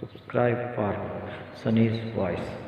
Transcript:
Subscribe for Sunny's Voice.